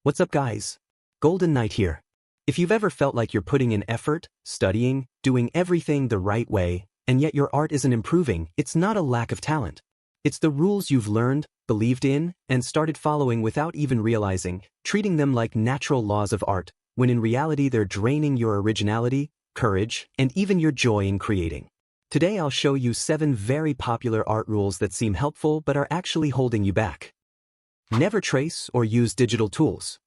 What's up, guys? Golden Knight here. If you've ever felt like you're putting in effort, studying, doing everything the right way, and yet your art isn't improving, it's not a lack of talent. It's the rules you've learned, believed in, and started following without even realizing, treating them like natural laws of art, when in reality they're draining your originality, courage, and even your joy in creating. Today I'll show you 7 very popular art rules that seem helpful but are actually holding you back. Never trace or use digital tools.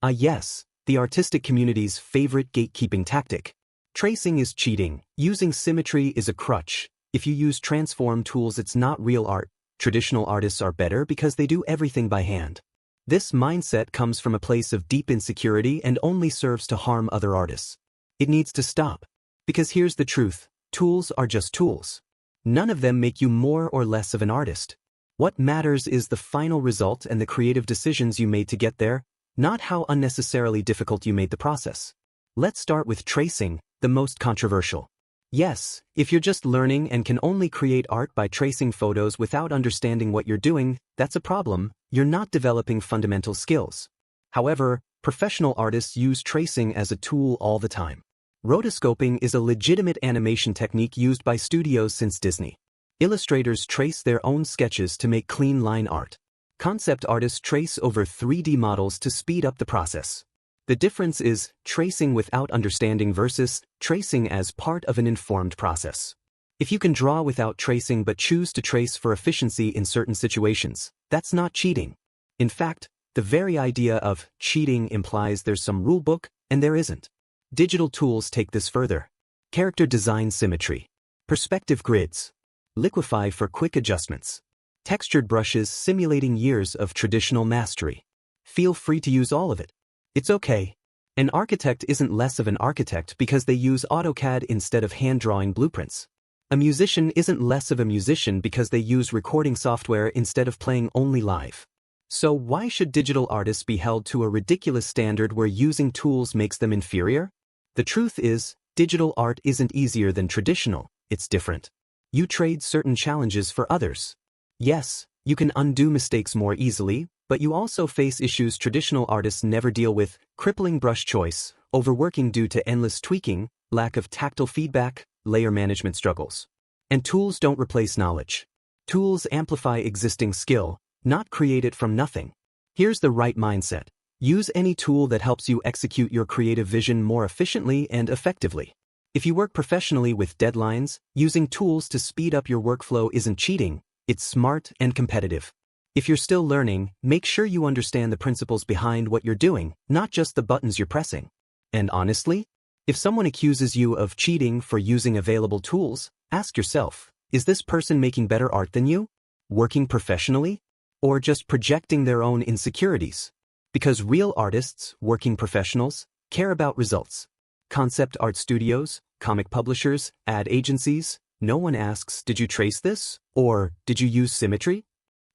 Yes, the artistic community's favorite gatekeeping tactic. Tracing is cheating. Using symmetry is a crutch. If you use transform tools, it's not real art. Traditional artists are better because they do everything by hand. This mindset comes from a place of deep insecurity and only serves to harm other artists. It needs to stop. Because here's the truth. Tools are just tools. None of them make you more or less of an artist. What matters is the final result and the creative decisions you made to get there, not how unnecessarily difficult you made the process. Let's start with tracing, the most controversial. Yes, if you're just learning and can only create art by tracing photos without understanding what you're doing, that's a problem. You're not developing fundamental skills. However, professional artists use tracing as a tool all the time. Rotoscoping is a legitimate animation technique used by studios since Disney. Illustrators trace their own sketches to make clean line art. Concept artists trace over 3D models to speed up the process. The difference is tracing without understanding versus tracing as part of an informed process. If you can draw without tracing but choose to trace for efficiency in certain situations, that's not cheating. In fact, the very idea of cheating implies there's some rule book, and there isn't. Digital tools take this further. Character design symmetry. Perspective grids. Liquify for quick adjustments. Textured brushes simulating years of traditional mastery. Feel free to use all of it. It's okay. An architect isn't less of an architect because they use AutoCAD instead of hand-drawing blueprints. A musician isn't less of a musician because they use recording software instead of playing only live. So why should digital artists be held to a ridiculous standard where using tools makes them inferior? The truth is, digital art isn't easier than traditional, it's different. You trade certain challenges for others. Yes, you can undo mistakes more easily, but you also face issues traditional artists never deal with: crippling brush choice, overworking due to endless tweaking, lack of tactile feedback, layer management struggles. And tools don't replace knowledge. Tools amplify existing skill, not create it from nothing. Here's the right mindset. Use any tool that helps you execute your creative vision more efficiently and effectively. If you work professionally with deadlines, using tools to speed up your workflow isn't cheating, it's smart and competitive. If you're still learning, make sure you understand the principles behind what you're doing, not just the buttons you're pressing. And honestly, if someone accuses you of cheating for using available tools, ask yourself, is this person making better art than you? Working professionally? Or just projecting their own insecurities? Because real artists, working professionals, care about results. Concept art studios, comic publishers, ad agencies, no one asks, did you trace this? Or, did you use symmetry?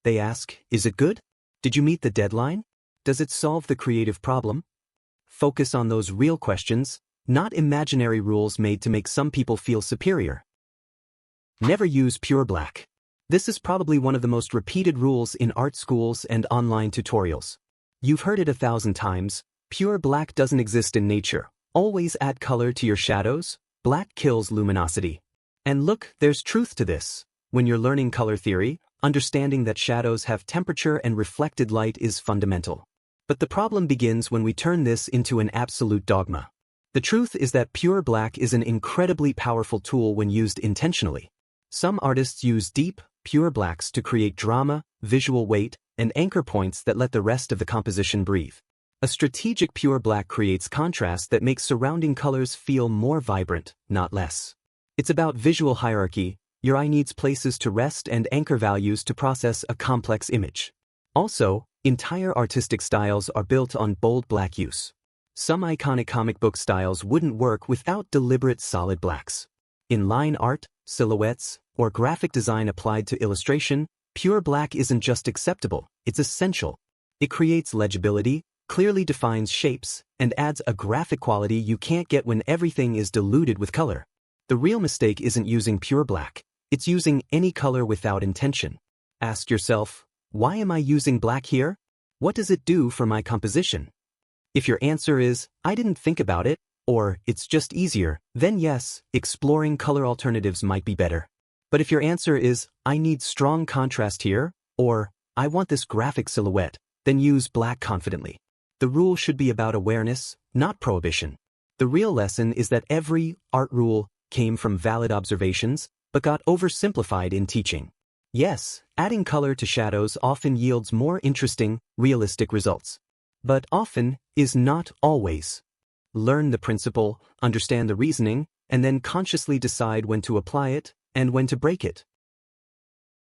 They ask, is it good? Did you meet the deadline? Does it solve the creative problem? Focus on those real questions, not imaginary rules made to make some people feel superior. Never use pure black. This is probably one of the most repeated rules in art schools and online tutorials. You've heard it 1,000 times, pure black doesn't exist in nature. Always add color to your shadows. Black kills luminosity. And look, there's truth to this. When you're learning color theory, understanding that shadows have temperature and reflected light is fundamental. But the problem begins when we turn this into an absolute dogma. The truth is that pure black is an incredibly powerful tool when used intentionally. Some artists use deep, pure blacks to create drama, visual weight, and anchor points that let the rest of the composition breathe. A strategic pure black creates contrast that makes surrounding colors feel more vibrant, not less. It's about visual hierarchy. Your eye needs places to rest and anchor values to process a complex image. Also, entire artistic styles are built on bold black use. Some iconic comic book styles wouldn't work without deliberate solid blacks. In line art, silhouettes, or graphic design applied to illustration, pure black isn't just acceptable, it's essential. It creates legibility, clearly defines shapes, and adds a graphic quality you can't get when everything is diluted with color. The real mistake isn't using pure black, it's using any color without intention. Ask yourself, why am I using black here? What does it do for my composition? If your answer is, I didn't think about it, or it's just easier, then yes, exploring color alternatives might be better. But if your answer is, I need strong contrast here, or I want this graphic silhouette, then use black confidently. The rule should be about awareness, not prohibition. The real lesson is that every art rule came from valid observations, but got oversimplified in teaching. Yes, adding color to shadows often yields more interesting, realistic results. But often is not always. Learn the principle, understand the reasoning, and then consciously decide when to apply it and when to break it.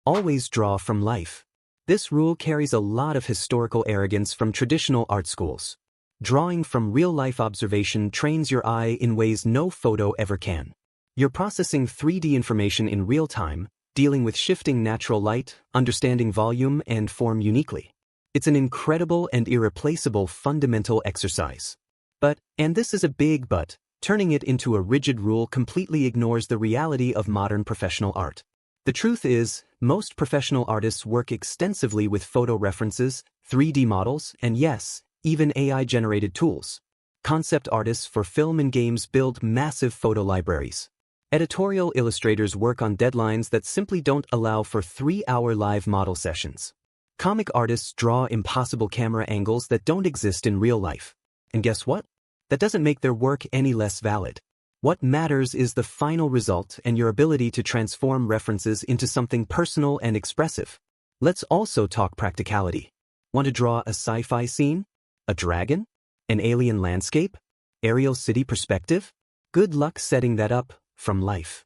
Always draw from life. This rule carries a lot of historical arrogance from traditional art schools. Drawing from real-life observation trains your eye in ways no photo ever can. You're processing 3D information in real time, dealing with shifting natural light, understanding volume and form uniquely. It's an incredible and irreplaceable fundamental exercise. But, and this is a big but, turning it into a rigid rule completely ignores the reality of modern professional art. The truth is, most professional artists work extensively with photo references, 3D models, and yes, even AI-generated tools. Concept artists for film and games build massive photo libraries. Editorial illustrators work on deadlines that simply don't allow for 3-hour live model sessions. Comic artists draw impossible camera angles that don't exist in real life. And guess what? That doesn't make their work any less valid. What matters is the final result and your ability to transform references into something personal and expressive. Let's also talk practicality. Want to draw a sci-fi scene? A dragon? An alien landscape? Aerial city perspective? Good luck setting that up from life.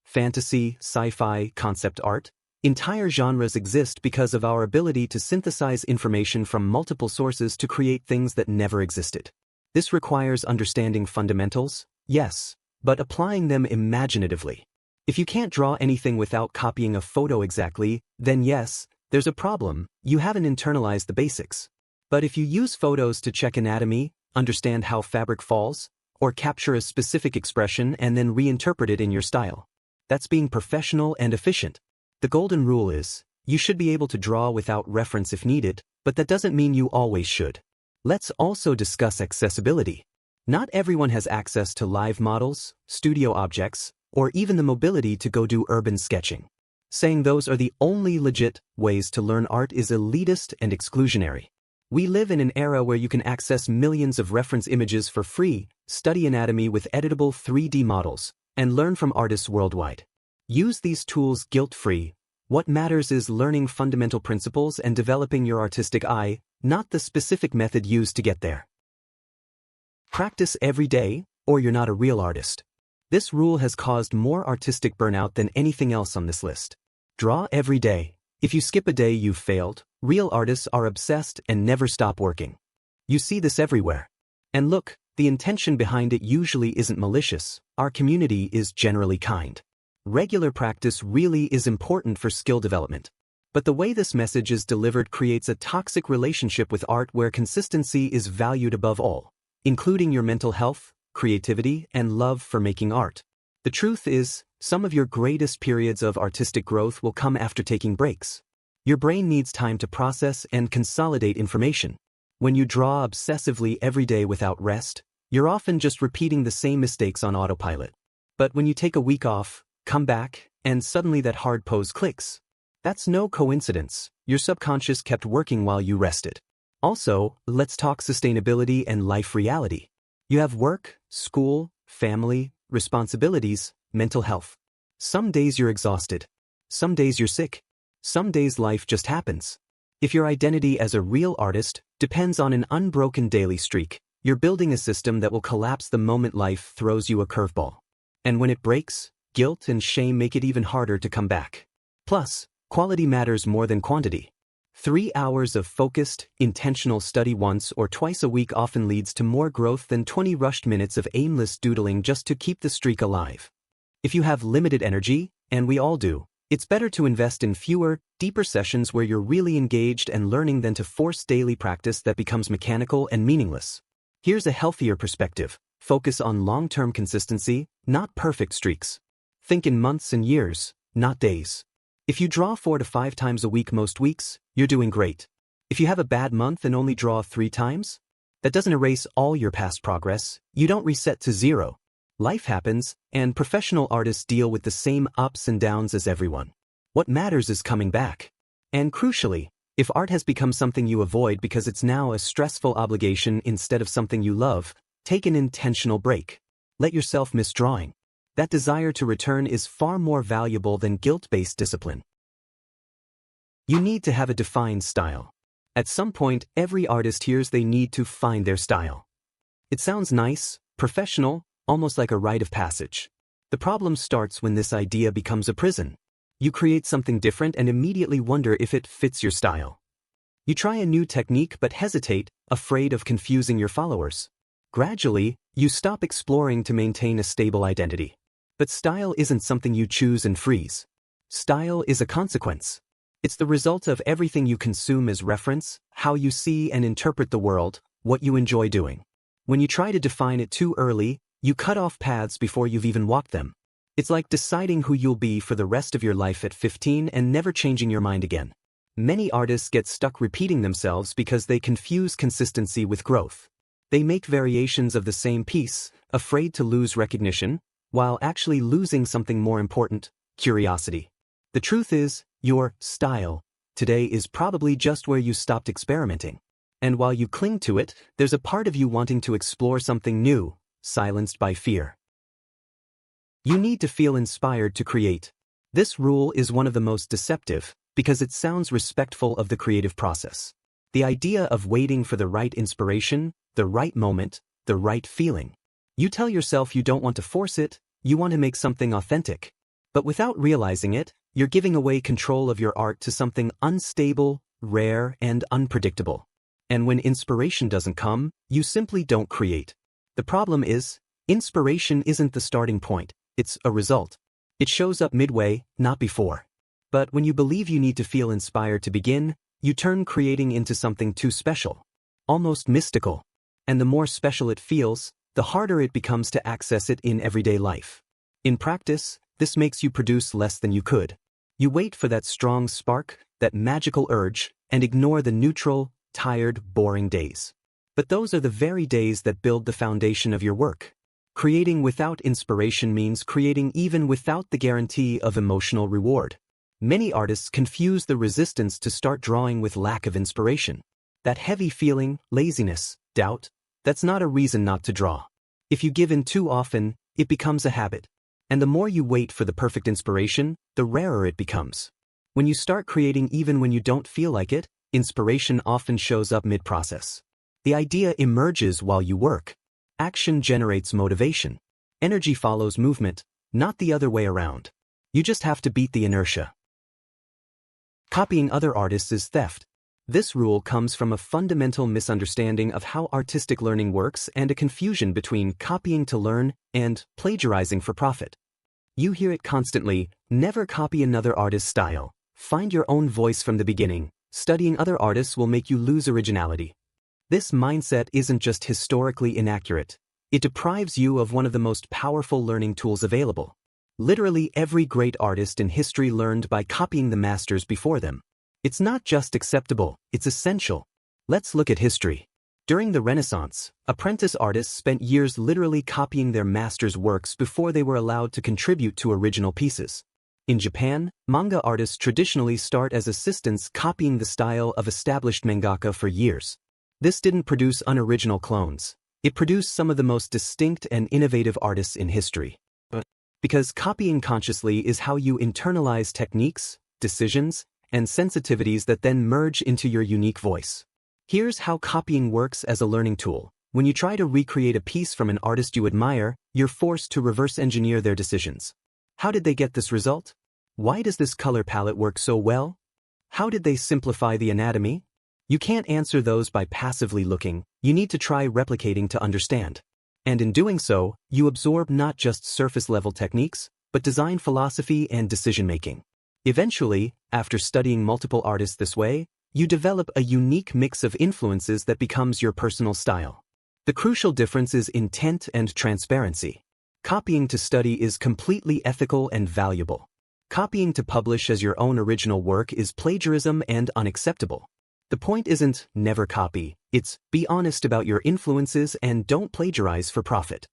Fantasy, sci-fi, concept art? Entire genres exist because of our ability to synthesize information from multiple sources to create things that never existed. This requires understanding fundamentals, yes, but applying them imaginatively. If you can't draw anything without copying a photo exactly, then yes, there's a problem, you haven't internalized the basics. But if you use photos to check anatomy, understand how fabric falls, or capture a specific expression and then reinterpret it in your style, that's being professional and efficient. The golden rule is, you should be able to draw without reference if needed, but that doesn't mean you always should. Let's also discuss accessibility. Not everyone has access to live models, studio objects, or even the mobility to go do urban sketching. Saying those are the only legit ways to learn art is elitist and exclusionary. We live in an era where you can access millions of reference images for free, study anatomy with editable 3D models, and learn from artists worldwide. Use these tools guilt-free. What matters is learning fundamental principles and developing your artistic eye, not the specific method used to get there. Practice every day, or you're not a real artist. This rule has caused more artistic burnout than anything else on this list. Draw every day. If you skip a day, you've failed. Real artists are obsessed and never stop working. You see this everywhere. And look, the intention behind it usually isn't malicious. Our community is generally kind. Regular practice really is important for skill development. But the way this message is delivered creates a toxic relationship with art where consistency is valued above all, including your mental health, creativity, and love for making art. The truth is, some of your greatest periods of artistic growth will come after taking breaks. Your brain needs time to process and consolidate information. When you draw obsessively every day without rest, you're often just repeating the same mistakes on autopilot. But when you take a week off, come back, and suddenly that hard pose clicks. That's no coincidence. Your subconscious kept working while you rested. Also, let's talk sustainability and life reality. You have work, school, family, responsibilities, mental health. Some days you're exhausted. Some days you're sick. Some days life just happens. If your identity as a real artist depends on an unbroken daily streak, you're building a system that will collapse the moment life throws you a curveball. And when it breaks, guilt and shame make it even harder to come back. Plus, quality matters more than quantity. 3 hours of focused, intentional study once or twice a week often leads to more growth than 20 rushed minutes of aimless doodling just to keep the streak alive. If you have limited energy, and we all do, it's better to invest in fewer, deeper sessions where you're really engaged and learning than to force daily practice that becomes mechanical and meaningless. Here's a healthier perspective. Focus on long-term consistency, not perfect streaks. Think in months and years, not days. If you draw 4 to 5 times a week most weeks, you're doing great. If you have a bad month and only draw 3 times, That doesn't erase all your past progress. You don't reset to zero. Life happens, and professional artists deal with the same ups and downs as everyone. What matters is coming back. And crucially, if art has become something you avoid because it's now a stressful obligation instead of something you love, take an intentional break. Let yourself miss drawing. That desire to return is far more valuable than guilt-based discipline. You need to have a defined style. At some point, every artist hears they need to find their style. It sounds nice, professional, almost like a rite of passage. The problem starts when this idea becomes a prison. You create something different and immediately wonder if it fits your style. You try a new technique but hesitate, afraid of confusing your followers. Gradually, you stop exploring to maintain a stable identity. But style isn't something you choose and freeze. Style is a consequence. It's the result of everything you consume as reference, how you see and interpret the world, what you enjoy doing. When you try to define it too early, you cut off paths before you've even walked them. It's like deciding who you'll be for the rest of your life at 15 and never changing your mind again. Many artists get stuck repeating themselves because they confuse consistency with growth. They make variations of the same piece, afraid to lose recognition, while actually losing something more important, curiosity. The truth is, your style today is probably just where you stopped experimenting. And while you cling to it, there's a part of you wanting to explore something new, silenced by fear. You need to feel inspired to create. This rule is one of the most deceptive, because it sounds respectful of the creative process. The idea of waiting for the right inspiration, the right moment, the right feeling. You tell yourself you don't want to force it, you want to make something authentic. But without realizing it, you're giving away control of your art to something unstable, rare, and unpredictable. And when inspiration doesn't come, you simply don't create. The problem is, inspiration isn't the starting point, it's a result. It shows up midway, not before. But when you believe you need to feel inspired to begin, you turn creating into something too special. Almost mystical. And the more special it feels, the harder it becomes to access it in everyday life. In practice, this makes you produce less than you could. You wait for that strong spark, that magical urge, and ignore the neutral, tired, boring days. But those are the very days that build the foundation of your work. Creating without inspiration means creating even without the guarantee of emotional reward. Many artists confuse the resistance to start drawing with lack of inspiration. That heavy feeling, laziness, doubt, that's not a reason not to draw. If you give in too often, it becomes a habit. And the more you wait for the perfect inspiration, the rarer it becomes. When you start creating even when you don't feel like it, inspiration often shows up mid-process. The idea emerges while you work. Action generates motivation. Energy follows movement, not the other way around. You just have to beat the inertia. Copying other artists is theft. This rule comes from a fundamental misunderstanding of how artistic learning works and a confusion between copying to learn and plagiarizing for profit. You hear it constantly: never copy another artist's style. Find your own voice from the beginning. Studying other artists will make you lose originality. This mindset isn't just historically inaccurate. It deprives you of one of the most powerful learning tools available. Literally every great artist in history learned by copying the masters before them. It's not just acceptable, it's essential. Let's look at history. During the Renaissance, apprentice artists spent years literally copying their masters' works before they were allowed to contribute to original pieces. In Japan, manga artists traditionally start as assistants copying the style of established mangaka for years. This didn't produce unoriginal clones. It produced some of the most distinct and innovative artists in history. Because copying consciously is how you internalize techniques, decisions, and sensitivities that then merge into your unique voice. Here's how copying works as a learning tool. When you try to recreate a piece from an artist you admire, you're forced to reverse engineer their decisions. How did they get this result? Why does this color palette work so well? How did they simplify the anatomy? You can't answer those by passively looking. You need to try replicating to understand. And in doing so, you absorb not just surface-level techniques, but design philosophy and decision-making. Eventually, after studying multiple artists this way, you develop a unique mix of influences that becomes your personal style. The crucial difference is intent and transparency. Copying to study is completely ethical and valuable. Copying to publish as your own original work is plagiarism and unacceptable. The point isn't never copy, It's be honest about your influences and don't plagiarize for profit.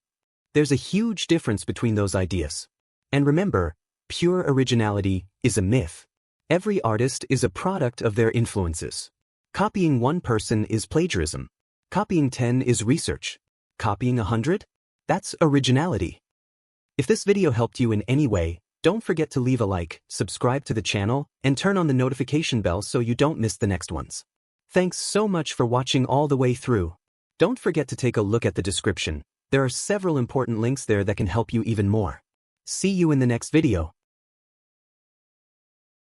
There's a huge difference between those ideas. And remember, pure originality is a myth. Every artist is a product of their influences. Copying one person is plagiarism. Copying 10 is research. Copying 100? That's originality. If this video helped you in any way, don't forget to leave a like, subscribe to the channel, and turn on the notification bell so you don't miss the next ones. Thanks so much for watching all the way through. Don't forget to take a look at the description. There are several important links there that can help you even more. See you in the next video.